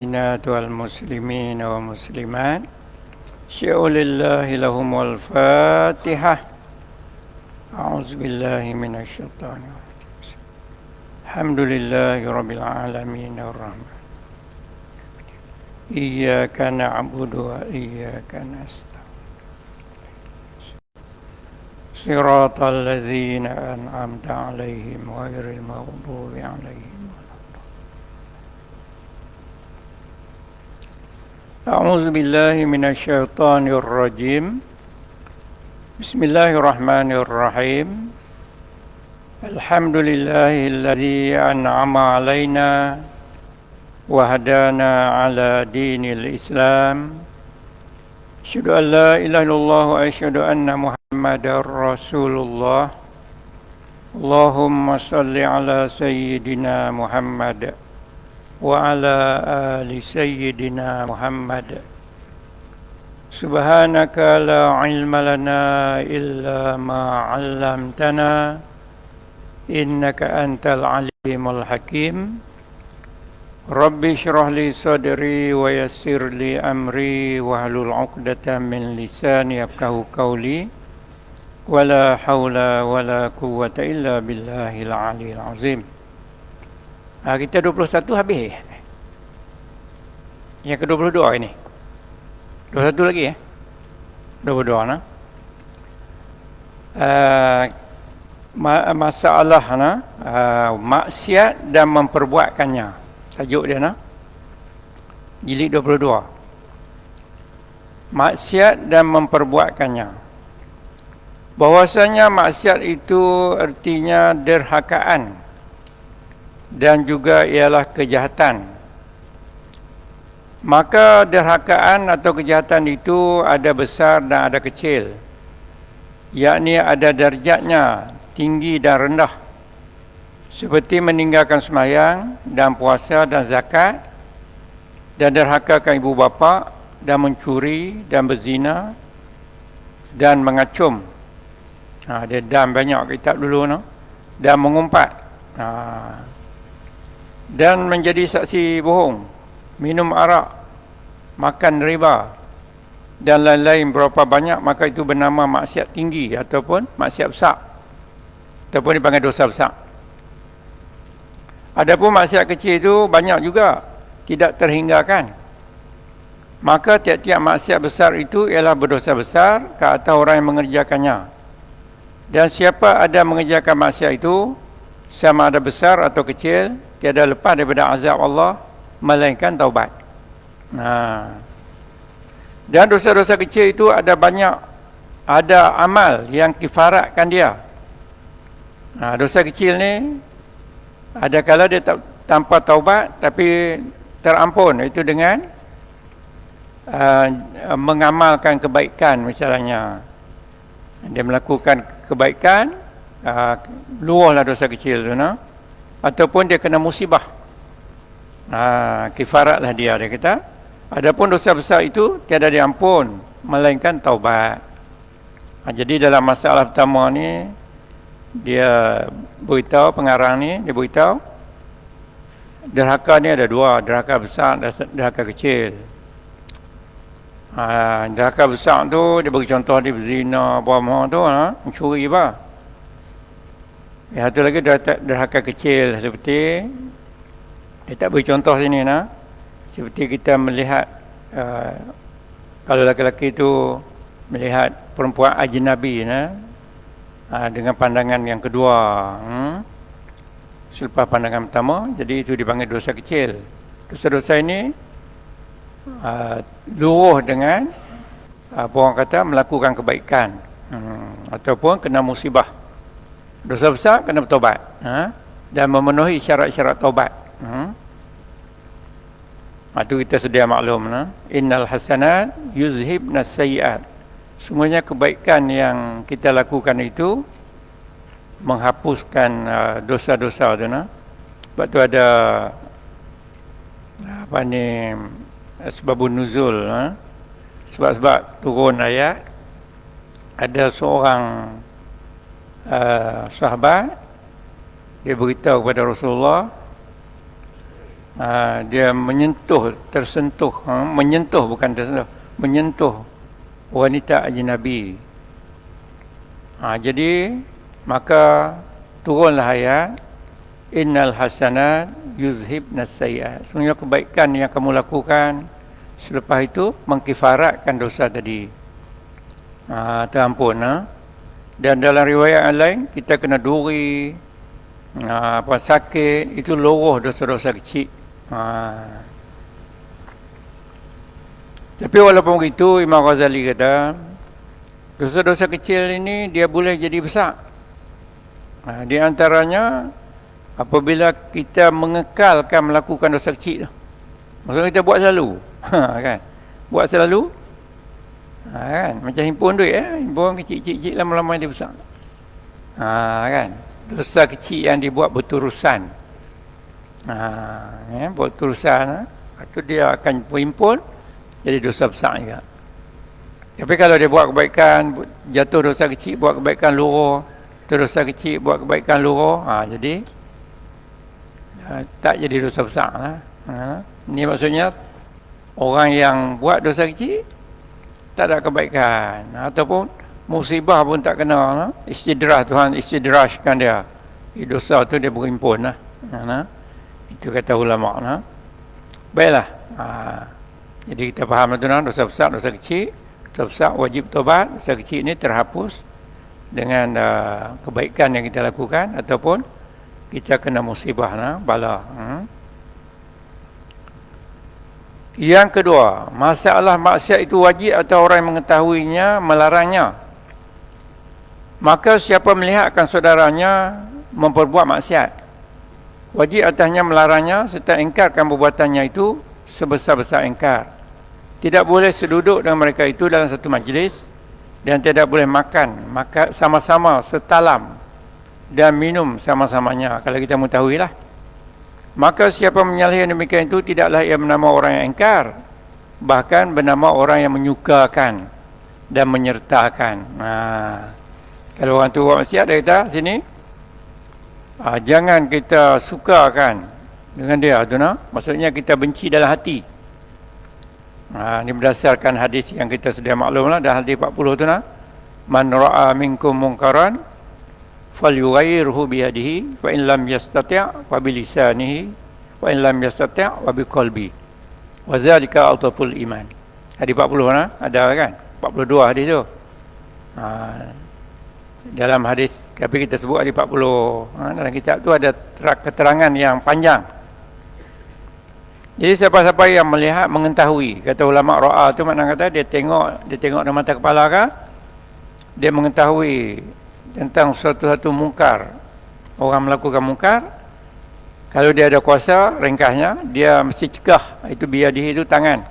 والمسلمين والمسلمات شاء لله لهم الفاتحة. أعوذ بالله من الشيطان الرجيم. الحمد لله رب العالمين الرحمن إياك نعبد وإياك نستعين صراط الذين أنعمت عليهم غير المغضوب عليهم. أعوذ بالله من الشيطان الرجيم. بسم الله الرحمن الرحيم. الحمد لله الذي أنعم علينا وهدانا على دين الإسلام. أشهد أن لا إله إلا الله وأشهد أن محمدا رسول الله. اللهم صل على سيدنا محمد وعلى آل سيدنا محمد. سبحانك لا علم لنا إلا ما علمتنا إنك أنت العليم الحكيم. رب اشرح لي صدري ويسر لي أمري واحلل عقدة من لساني يفقهوا قولي ولا حول ولا قوة إلا بالله العلي العظيم. Kita 21 habis. Yang ke-22 ini. 21 lagi ya. 22 nah. Masalah maksiat dan memperbuatkannya. Tajuk dia nah. Jilid 22. Maksiat dan memperbuatkannya. Bahwasanya maksiat itu artinya derhakaan dan juga ialah kejahatan. Maka derhakaan atau kejahatan itu ada besar dan ada kecil, yakni ada darjatnya tinggi dan rendah, seperti meninggalkan sembahyang dan puasa dan zakat, dan derhakakan ibu bapa, dan mencuri dan berzina dan mengacum. Ada dan banyak kitab dulu dan mengumpat. Dan menjadi saksi bohong, minum arak, makan riba dan lain-lain berapa banyak, maka itu bernama maksiat tinggi ataupun maksiat besar, ataupun dipanggil dosa besar. Adapun maksiat kecil itu banyak juga, tidak terhinggakan. Maka tiap-tiap maksiat besar itu ialah berdosa besar ke atas orang yang mengerjakannya. Dan siapa ada mengerjakan maksiat itu, sama ada besar atau kecil, tiada lepas daripada azab Allah melainkan taubat. Dan dosa-dosa kecil itu ada banyak, ada amal yang kifaratkan dia. Dosa kecil ni ada kala dia tanpa taubat tapi terampun, itu dengan mengamalkan kebaikan. Misalnya dia melakukan kebaikan, luahlah dosa kecil tu ataupun dia kena musibah, kifaratlah dia kata. Adapun dosa besar itu tiada diampun melainkan taubat. Jadi dalam masalah pertama ni dia beritahu, pengarang ni dia beritahu derhaka ni ada dua, derhaka besar dan derhaka kecil. Derhaka besar tu dia bagi contoh, dia berzina apa tu, mencuri apa. Satu lagi derhaka kecil, seperti dia tak beri contoh sini seperti kita melihat kalau lelaki itu melihat perempuan ajnabi dengan pandangan yang kedua selepas pandangan pertama, jadi itu dipanggil dosa kecil. Dosa-dosa ini luruh dengan apa orang kata melakukan kebaikan ataupun kena musibah. Dosa besar kena bertobat dan memenuhi syarat-syarat taubat. Itu kita sedia maklum. Innal hasanat yuzhibna sayyi'at. Semuanya kebaikan yang kita lakukan itu menghapuskan dosa-dosa tu. Sebab tu ada sebabun nuzul, sebab-sebab turun ayat. Ada seorang sahabat, dia beritahu kepada Rasulullah, dia menyentuh, tersentuh, menyentuh bukan tersentuh, menyentuh wanita ajnabi. Jadi maka turunlah ayat innal hasanat yuzhibnas sayyi'at. Sebenarnya kebaikan yang kamu lakukan selepas itu mengkifaratkan dosa tadi. Terampun. Dan dalam riwayat yang lain kita kena duri, sakit, itu loroh dosa-dosa kecil. Tapi walaupun begitu, Imam Ghazali kata dosa-dosa kecil ini dia boleh jadi besar. Di antaranya apabila kita mengekalkan melakukan dosa kecil. Maksudnya kita buat selalu. Kan? Buat selalu. Kan? Macam himpun duit. Himpun kecil-kecil lama-lama dia besar. Kan? Dosa kecil yang dibuat berterusan. Berterusan. Itu dia akan berhimpun jadi dosa besar juga. Tapi kalau dia buat kebaikan, jatuh dosa kecil, buat kebaikan luruh, dosa kecil, buat kebaikan luruh, jadi tak jadi dosa besar. Ini maksudnya orang yang buat dosa kecil tak ada kebaikan, ataupun musibah pun tak kena. Istidraj, Tuhan istidrajkan dia. Dosa tu dia berhimpun. Itu kata ulama. Baiklah. Jadi kita faham tu, dosa besar, dosa kecil. Dosa besar wajib taubat, dosa kecil ini terhapus dengan kebaikan yang kita lakukan, ataupun kita kena musibah, bala. Yang kedua, masalah maksiat itu wajib atau orang yang mengetahuinya melarangnya. Maka siapa melihatkan saudaranya memperbuat maksiat, wajib atasnya melarangnya serta ingkarkan perbuatannya itu sebesar-besar ingkar. Tidak boleh seduduk dengan mereka itu dalam satu majlis, dan tidak boleh makan sama-sama setalam dan minum sama-samanya, kalau kita mengetahuilah. Maka siapa menyalahi demikian itu tidaklah ia bernama orang yang ingkar, bahkan bernama orang yang menyukakan dan menyertakan. Kalau orang tu buat maksiat, dia kata sini, jangan kita sukakan dengan dia tu, maksudnya kita benci dalam hati. Ini berdasarkan hadis yang kita sudah maklumlah, dalam hadis 40 tu, man ra'a minkum munkaran falyughayyirhu biyadihi wa in lam yastati' fa bilisanihi wa in lam yastati' wa biqalbi wa zalika ataful iman. Hadis 40 ada kan? 42 hadis tu. Dalam hadis, tapi kita sebut hadis 40. Dalam kitab tu ada keterangan yang panjang. Jadi siapa-siapa yang melihat, mengetahui, kata ulama ra'a tu makna kata dia tengok dengan mata kepala kah? Dia mengetahui tentang suatu mungkar, orang melakukan mungkar. Kalau dia ada kuasa, ringkasnya dia mesti cegah. Itu biyadihi itu tangan.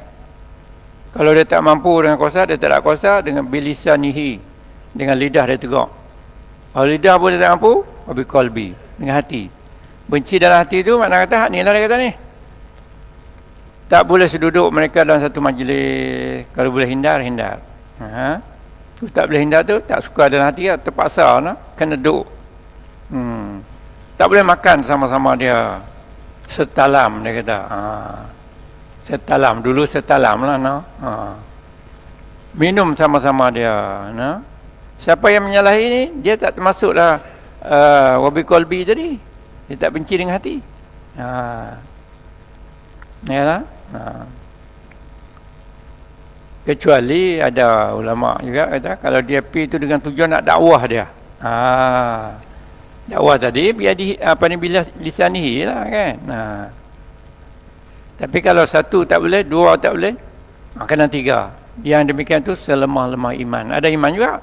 Kalau dia tak mampu dengan kuasa, dia tak ada kuasa, dengan bilisanihi, dengan lidah dia tegak. Kalau lidah pun dia tak mampu, wabi qalbi, dengan hati. Benci dalam hati itu makna kata ni lah dia kata ni. Tak boleh seduduk mereka dalam satu majlis. Kalau boleh hindar. Tak boleh hindar tu, tak suka dalam hati, terpaksa kena duduk. Tak boleh makan sama-sama dia setalam, dia kata. Setalam, dulu setalam lah. Minum sama-sama dia. Siapa yang menyalahi ni, dia tak termasuklah wabi qalbi tadi. Dia tak benci dengan hati. Yalah. Kecuali ada ulama juga kata kalau dia pergi tu dengan tujuan nak dakwah dia. Dakwah tadi biar bila lisanihi lah kan. Tapi kalau satu tak boleh, dua tak boleh, kena tiga. Yang demikian tu selemah-lemah iman. Ada iman juga.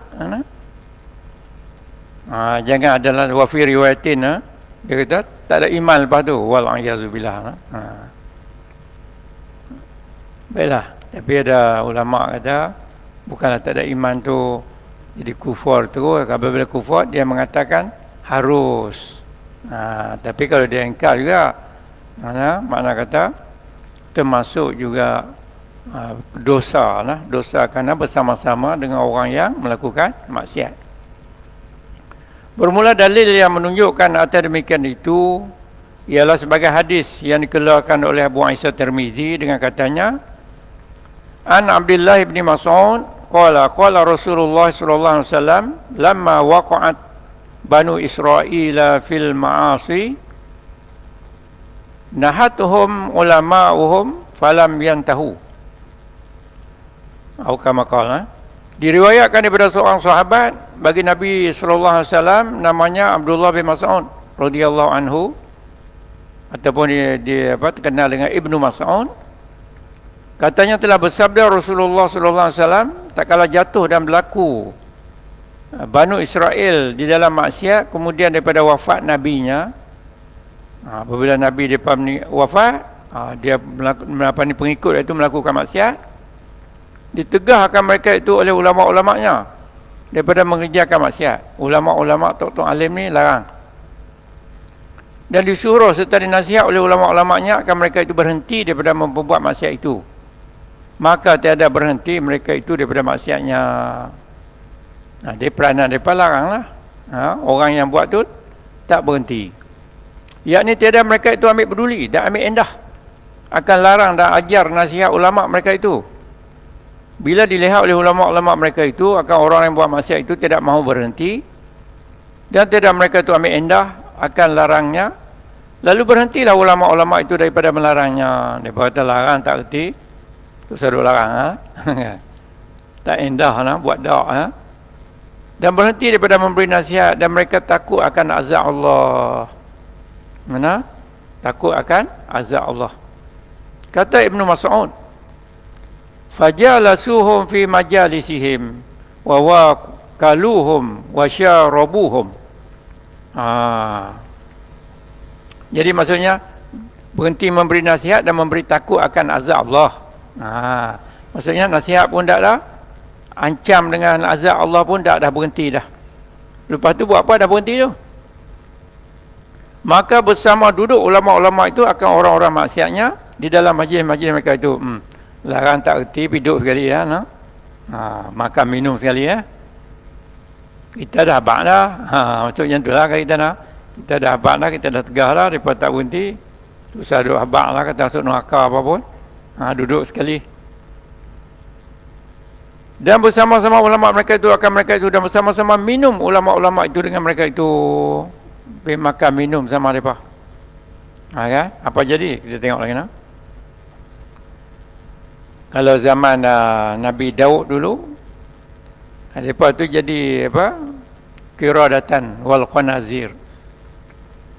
Jangan adalah wafi riwayatin. Dia kata tak ada iman lepas tu. Wal'ayazubillah. Baiklah, tapi ada ulama kata bukanlah tak ada iman tu jadi kufur terus. Apabila kufur dia mengatakan harus. Tapi kalau dia ingkar juga, makna kata termasuk juga dosa kerana bersama-sama dengan orang yang melakukan maksiat. Bermula dalil yang menunjukkan atas demikian itu ialah sebagai hadis yang dikeluarkan oleh Abu Isa Tirmizi dengan katanya, An Abdullah bin Mas'ud qala Rasulullah sallallahu alaihi wasallam lamma waqa'at Banu Israila fil ma'asi nahatuhum ulama'uhum falam yantahu. Atau kama qala. Diriwayatkan daripada seorang sahabat bagi Nabi sallallahu alaihi wasallam namanya Abdullah bin Mas'ud radhiyallahu anhu, ataupun dia terkenal dengan Ibnu Mas'ud. Katanya telah bersabda Rasulullah sallallahu alaihi wasallam, tak kala jatuh dan berlaku Banu Israel di dalam maksiat, kemudian daripada wafat nabinya, apabila Nabi depa wafat, dia pengikut itu melakukan maksiat, ditegahkan mereka itu oleh ulama-ulamanya daripada mengerjakan maksiat. Ulama-ulama tok-tok alim ni larang, dan disuruh serta dinasihat oleh ulama-ulamanya akan mereka itu berhenti daripada membuat maksiat itu. Maka tiada berhenti mereka itu daripada maksiatnya. Dia peranan mereka larang lah. Orang yang buat tu tak berhenti, yakni tiada mereka itu ambil peduli dan ambil endah akan larang dan ajar nasihat ulama mereka itu. Bila dilihat oleh ulama-ulama mereka itu akan orang yang buat maksiat itu tidak mahu berhenti, dan tidak mereka itu ambil endah akan larangnya, lalu berhentilah ulama-ulama itu daripada melarangnya. Dia kata larang tak erti, tu suruh larang. Tak endah lah buat dak. Dan berhenti daripada memberi nasihat, dan mereka takut akan azab Allah. Mana? Takut akan azab Allah. Kata Ibnu Mas'ud, fajalasuhum fi majalisihim wa wakaluhum wa syarabuhum. Jadi maksudnya berhenti memberi nasihat dan memberi takut akan azab Allah. Maksudnya nasihat pun tak dah, ancam dengan azab Allah pun dah berhenti dah. Lepas tu buat apa? Dah berhenti tu. Maka bersama duduk ulama-ulama itu akan orang-orang maksiatnya di dalam majlis-majlis mereka itu. Larang tak erti, duduk sekali ya, makan minum sekali ya. Kita dah habaq dah. Maksudnya tu lah kita nak. Kita dah habaq dah, kita dah tegah dah, mereka tak berhenti. Susah duduk habaq lah, kata masuk neraka apa pun. Duduk sekali. Dan bersama-sama ulama mereka itu akan mereka itu, dan bersama-sama minum ulama-ulama itu dengan mereka itu. Pergi makan minum sama mereka. Kan? Apa jadi? Kita tengok lagi nak. Kalau zaman Nabi Daud dulu, mereka tu jadi apa? Qiradatan wal khanazir.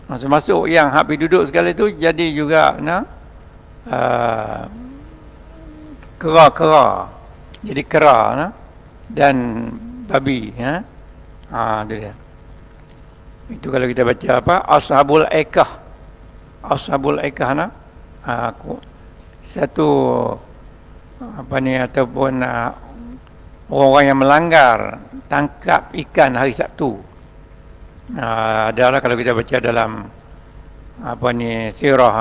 Masuk yang habis duduk sekali tu jadi juga kera-kera. Jadi kera dan babi. Itu dia. Itu kalau kita baca apa? Ashabul Aikah. Ashabul Aikah satu ataupun orang yang melanggar tangkap ikan hari Sabtu. Adalah kalau kita baca dalam sirah,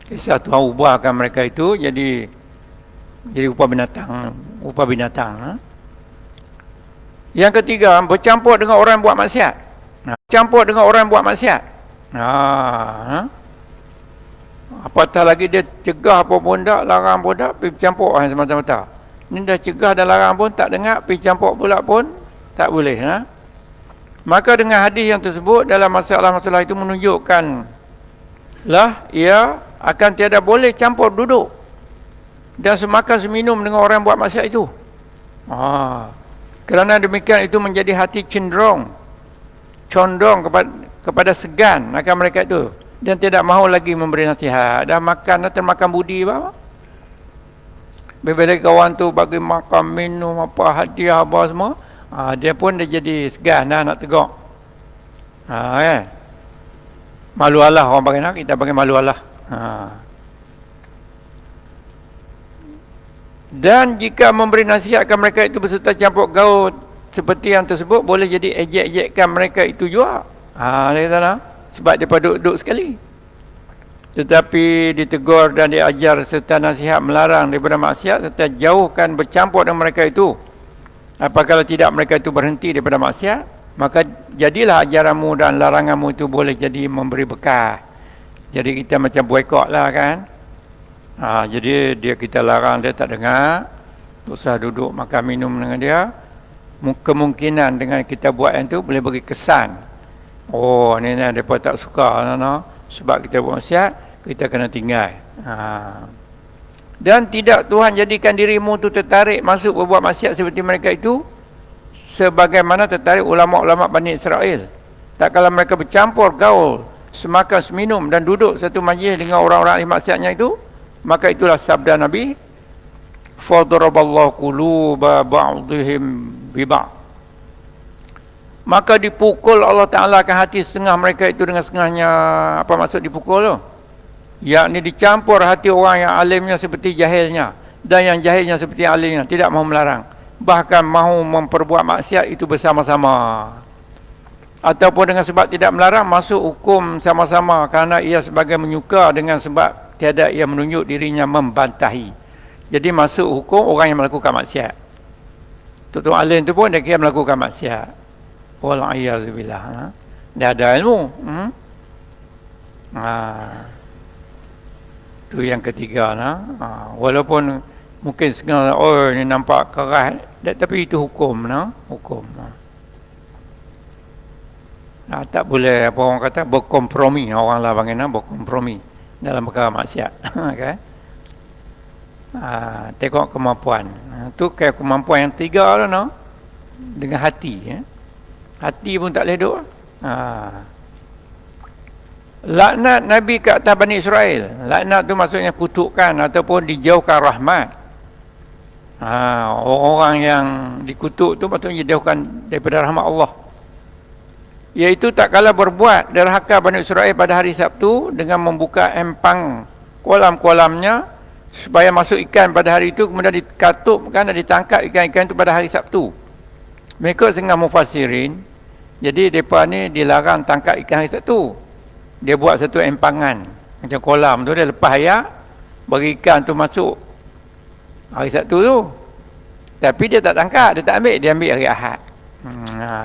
kisah Tuhan ubahkan mereka itu jadi rupa binatang. Yang ketiga, bercampur dengan orang yang buat maksiat. Campur dengan orang yang buat maksiat. Apatah lagi dia cegah apa pun tak, larang pun tak, pergi campur semata-mata. Ini dah cegah dan larang pun tak dengar, pergi campur pula pun tak boleh. Maka dengan hadis yang tersebut dalam masalah-masalah itu menunjukkan ia akan tiada boleh campur duduk dan semakan seminum dengan orang yang buat maksiat itu. Kerana demikian itu menjadi hati condong kepada segan akan mereka itu, dan tidak mahu lagi memberi nasihat. Dah makan, dah termakan budi apa? Bila kawan tu bagi makan, minum, apa hadiah apa semua, dia pun dah jadi segan dah nak tegak. Malu Allah orang panggil, kita panggil malu Allah. Dan jika memberi nasihat akan mereka itu beserta campur gaul seperti yang tersebut, boleh jadi ejek-ejekkan mereka itu juga. Dia kata sebab dia duduk sekali. Tetapi ditegur dan diajar serta nasihat melarang daripada maksiat, serta jauhkan bercampur dengan mereka itu. Apabila tidak mereka itu berhenti daripada maksiat, maka jadilah ajaranmu dan laranganmu itu boleh jadi memberi bekas Jadi kita macam boykot lah kan. Jadi kita larang dia tak dengar, tak usah duduk makan minum dengan dia. Kemungkinan dengan kita buat yang tu boleh beri kesan, oh ni mereka tak suka sebab kita buat maksiat, kita kena tinggal. Dan tidak Tuhan jadikan dirimu tu tertarik masuk berbuat maksiat seperti mereka itu, sebagaimana tertarik ulama-ulama Bani Israel. Tak kala mereka bercampur gaul, semakan seminum dan duduk satu majlis dengan orang-orang ahli maksiatnya itu, maka itulah sabda Nabi, fadaraballahu quluba ba'dihim bi ba'd. Maka dipukul Allah Ta'ala akan hati setengah mereka itu dengan setengahnya. Apa maksud dipukul tu? Yakni dicampur hati orang yang alimnya seperti jahilnya, dan yang jahilnya seperti alimnya, tidak mahu melarang, bahkan mahu memperbuat maksiat itu bersama-sama. Ataupun dengan sebab tidak melarang, masuk hukum sama-sama kerana ia sebagai menyuka, dengan sebab tiada ia menunjuk dirinya membantahi. Jadi masuk hukum orang yang melakukan maksiat. Tuan alim tu pun dia kira melakukan maksiat. Wala'iyazubillah. Dia ada ilmu. Tu yang ketiga. Walaupun mungkin setengah, oh ini nampak keras, tapi itu hukum. Hukum. Tak boleh, apa orang kata, berkompromi. Orang lah panggil berkompromi dalam perkara maksiat. Okay? Tengok kemampuan. Tu kayak kemampuan yang tiga lah, dengan hati. Hati pun tak boleh duduk. Laknat Nabi ke atas Bani Israel. Laknat tu maksudnya kutukan ataupun dijauhkan rahmat. Orang-orang yang dikutuk tu maksudnya dijauhkan daripada rahmat Allah. Iaitu tak kala berbuat derhaka Bani Israel pada hari Sabtu dengan membuka empang kolam-kolamnya supaya masuk ikan pada hari itu, kemudian dikatupkan dan ditangkap ikan-ikan itu pada hari Sabtu. Mereka setengah mufassirin, jadi mereka ni dilarang tangkap ikan hari Sabtu. Dia buat satu empangan macam kolam tu, dia lepas air bagi ikan tu masuk hari Sabtu tu, tapi dia tak tangkap, dia tak ambil, dia ambil hari Ahad.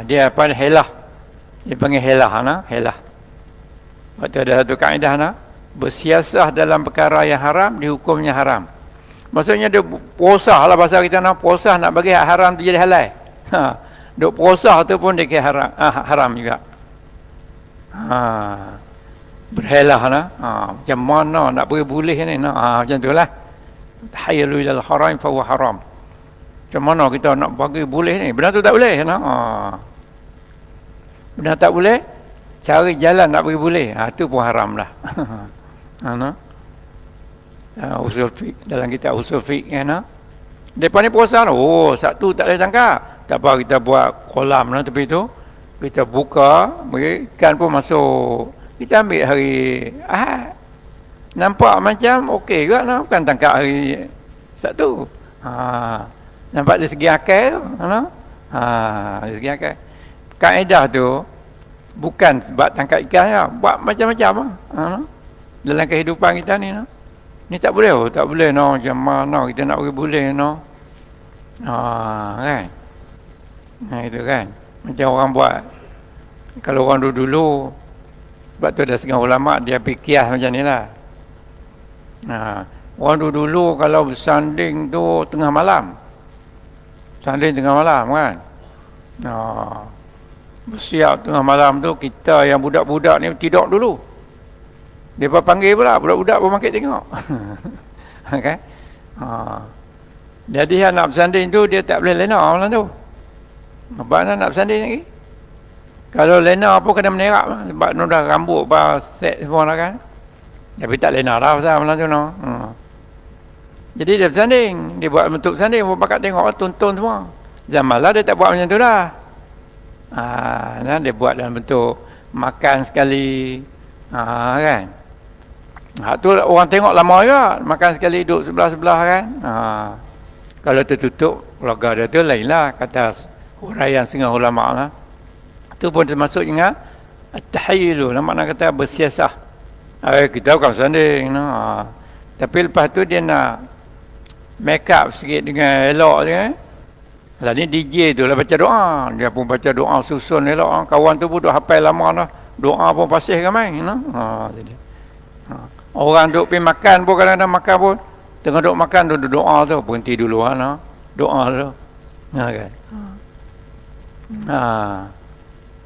Dia apa, helah, dia panggil helah. Helah. Waktu ada satu kaedah bersiasah dalam perkara yang haram, dihukumnya haram. Maksudnya dia puasah lah bahasa kita, puasah nak bagi haram tu jadi halal. Duk puasah tu pun dia kira haram, haram juga. Berhelah macam mana nak bagi boleh ni, macam tu lah. Tahayyalu ilal haram fa huwa haram. Macam mana kita nak bagi boleh ni, benar tu tak boleh. Benar tak boleh, cari jalan nak bagi boleh, tu pun haram lah. Usul fiqh, dalam kitab usul fiqh depa ni puasa Sabtu tak boleh tangkap, tak apa, kita buat kolam tepi tu, kita buka, bagi ikan pun masuk, kita ambil hari Ahad. Nampak macam okey juga, bukan tangkap hari Sabtu. Nampak dari segi akal, dari segi akal. Kaedah tu bukan sebab tangkap ikan, buat macam-macam dalam kehidupan kita ni. Ni tak boleh, tak boleh macam mana kita nak bagi boleh kan. Itu kan. Macam orang buat, kalau orang dulu sebab tu ada setengah ulama dia fikir macam ni lah. Orang dulu kalau bersanding tu tengah malam. Sanding tengah malam kan. Bersiap tengah malam tu, kita yang budak-budak ni tidur dulu. Dia panggil pula, budak-budak pun makin tengok. Okay? Jadi yang nak bersanding tu, dia tak boleh lena malam tu. Apa nak bersanding lagi? Kalau lena pun kena menerak, sebab dah rambut set semua lah kan. Tapi tak lena lah pasal malam tu Jadi dia bersanding, dia buat bentuk bersanding, pun pakat tengok, tonton semua. Zaman lah dia tak buat macam tu dah. Dia buat dalam bentuk makan sekali, kan. Tu orang tengok lama juga, makan sekali duduk sebelah-sebelah kan. Kalau tertutup keluarga dia tu lain lah, kata huraian setengah ulama lah. Tu pun termasuk dengan at-tahayyul, makna kata bersiasah. Kita bukan bersanding tapi lepas tu dia nak make up sikit dengan elok je kan. Lah ni DJ tu lah baca doa. Dia pun baca doa susun elok. Kawan tu pun duk hafal lama dah. Doa pun pasih ramai. Orang duk pergi makan pun, kadang-kadang makan pun, tengah duk makan, duk doa tu, berhenti dulu lah, doa tu. Kan?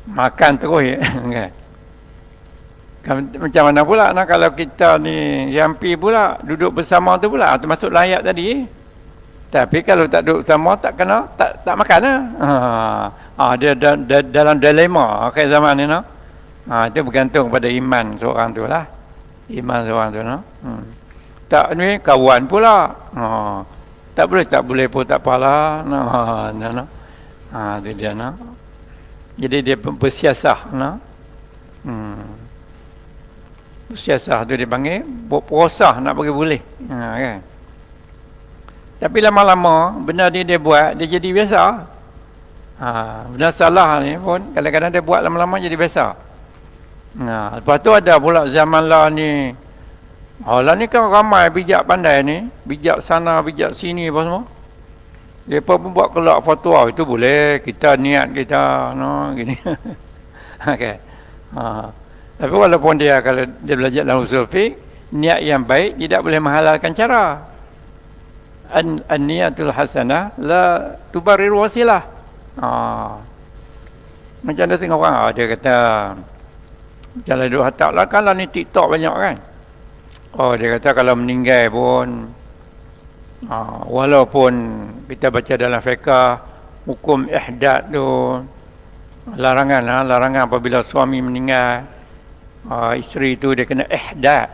Makan terus ya. Kan? Macam mana pula kalau kita ni yang pi pula duduk bersama tu pula, termasuk layak tadi. Tapi kalau tak duduk bersama, tak kena, tak makan lah. Dia dalam dilema akhir zaman ni, itu bergantung pada iman seorang tu lah. Iman seorang tu, tak ni kawan pula. Tak boleh pun tak apalah. Itu dia. Jadi dia bersiasah. Bersiasah tu dia panggil berprosah nak bagi boleh. Kan? Tapi lama-lama benda dia buat, dia jadi biasa. Benda salah ni pun kadang-kadang dia buat lama-lama jadi biasa. Lepas tu ada pula zaman lah ni. Lah ni kan ramai bijak pandai ni, bijak sana, bijak sini apa semua. Depa pun buat kelak fatwa itu boleh, kita niat kita gini. Okey. Tapi walaupun dia kalau dia belajar dalam usul fiqh, niat yang baik tidak boleh menghalalkan cara. An-niyatul hasanah la tubarir wasilah. Macam ada tengok orang dia kata jalan duk hatak lah kan lah ni TikTok banyak kan. Dia kata kalau meninggal pun walaupun kita baca dalam fiqh hukum ihdad tu larangan apabila suami meninggal, isteri tu dia kena ihdad,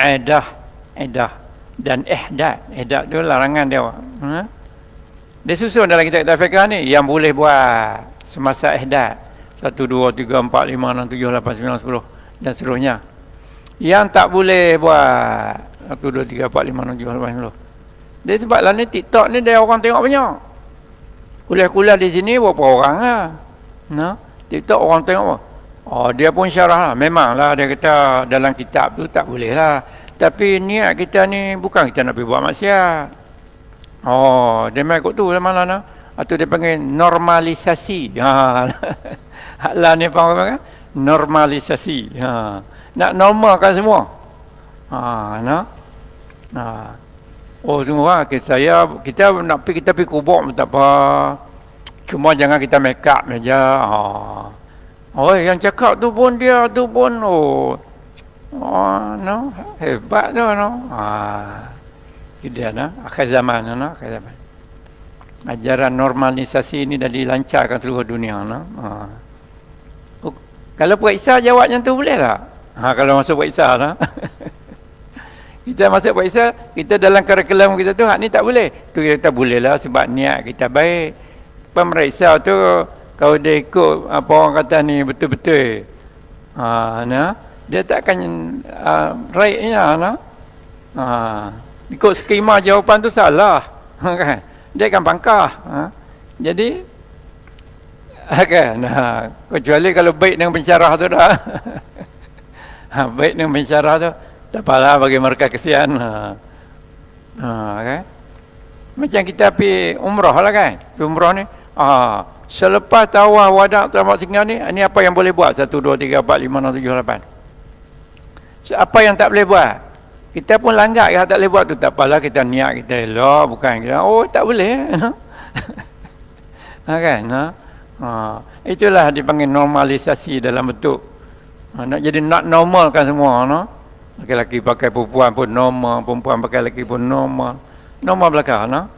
idah dan ihdad tu larangan dia. Dia susun dalam kitab fiqh ni yang boleh buat semasa ihdad 1, 2, 3, 4, 5, 6, 7, 8, 9, 10 dan seterusnya. Yang tak boleh buat 1, 2, 3, 4, 5, 6, 7, 8, 9. Dia sebab lah ni TikTok ni dia orang tengok banyak. Kuliah-kuliah di sini berapa orang lah. TikTok orang tengok. Dia pun syarah lah. Memanglah dia kata dalam kitab tu tak boleh lah. Tapi niat kita ni bukan kita nak pergi buat maksiat. Dia main kot tu sama lah. Atau dia panggil normalisasi. Lah ni faham kan? Normalisasi. Nak normalkan semua. Semua kita nak pergi, kita pergi kubur tak apa. Cuma jangan kita make up saja. Yang cakap tu pun dia tu pun hebat tu dia akhir zaman akhir zaman. Ajaran normalisasi ini dah dilancarkan seluruh dunia. Kalau periksa jawab yang tu boleh tak? Kalau masuk periksa lah. Kita masuk periksa, kita dalam kurikulum kita tu hak ni tak boleh. Tu kita boleh lah sebab niat kita baik. Pemeriksa tu kalau dia ikut apa orang kata ni betul-betul. Dia tak akan right-nya ikut skema jawapan tu salah. Kan? Dia akan pangkah. Jadi kan, kecuali kalau baik dengan pensyarah tu dah. Baik dengan pensyarah tu tak apalah bagi mereka kesian. Kan? Macam kita pergi umrah lah kan. Pergi umrah ni selepas tawaf wadah tamat singgah ni apa yang boleh buat? 1, 2, 3, 4, 5, 6, 7, 8. Apa yang tak boleh buat? Kita pun langgar yang tak boleh buat tu. Tak apalah kita niat kita elok, bukan kita tak boleh. Kan? Itulah dipanggil normalisasi dalam bentuk nak jadi nak normalkan semua. Laki-laki pakai perempuan pun normal, perempuan pakai laki pun normal. Normal belakang.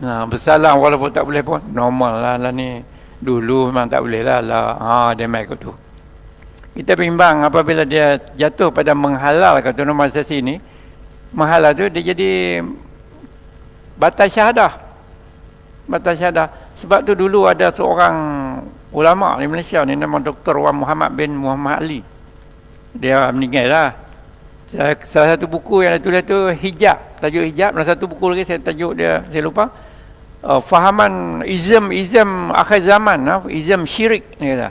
Bersalah walaupun tak boleh pun normal lah ni. Dulu memang tak boleh lah. Dia main kot tu. Kita bimbang apabila dia jatuh pada menghalalkan tu normalisasi ni. Menghalal tu dia jadi batal syahadah. Batal syahadah. Sebab tu dulu ada seorang ulama di Malaysia ni nama Dr. Wan Muhammad bin Muhammad Ali. Dia meninggal lah. Salah satu buku yang dia tulis tu Hijab, tajuk Hijab. Dan satu buku lagi saya tajuk dia saya lupa. Fahaman izm akhir zaman, izm syirik ni kata.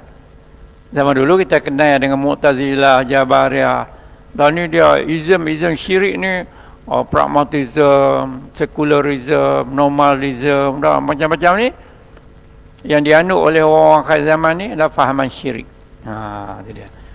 Zaman dulu kita kenal dengan Mu'tazilah, Jabariyah. Dan ni dia izm syirik ni pragmatism, secularism, normalism, macam-macam ni yang dianut oleh orang akhir zaman ni adalah fahaman syirik. Itu dia.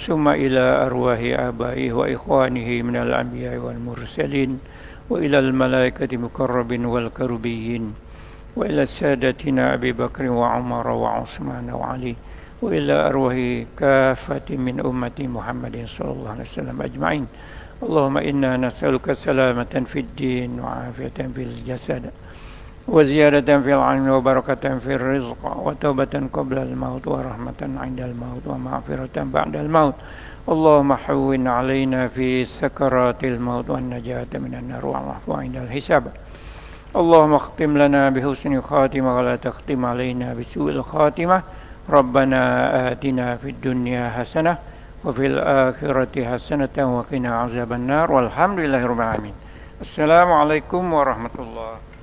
ثم إلى أرواح آبائه وإخوانه من الأنبياء والمرسلين وإلى الملائكة المقربين والكربيين وإلى سادتنا أبي بكر وعمر وعثمان وعلي وإلى أرواح كافة من أمة محمد صلى الله عليه وسلم أجمعين. اللهم إنا نسألك سلامة في الدين وعافية في الجسد وزيادة في العلم وبركة في الرزق وتوبة قبل الموت ورحمة عند الموت ومغفرة بعد الموت. اللهم حون علينا في سكرات الموت والنجاة من النار والعفو عند الحساب. اللهم اختم لنا بحسن خاتمة ولا تختم علينا بسوء الخاتمة. ربنا آتنا في الدنيا حسنة وفي الآخرة حسنة وقنا عذاب النار والحمد لله رب العالمين. السلام عليكم ورحمة الله.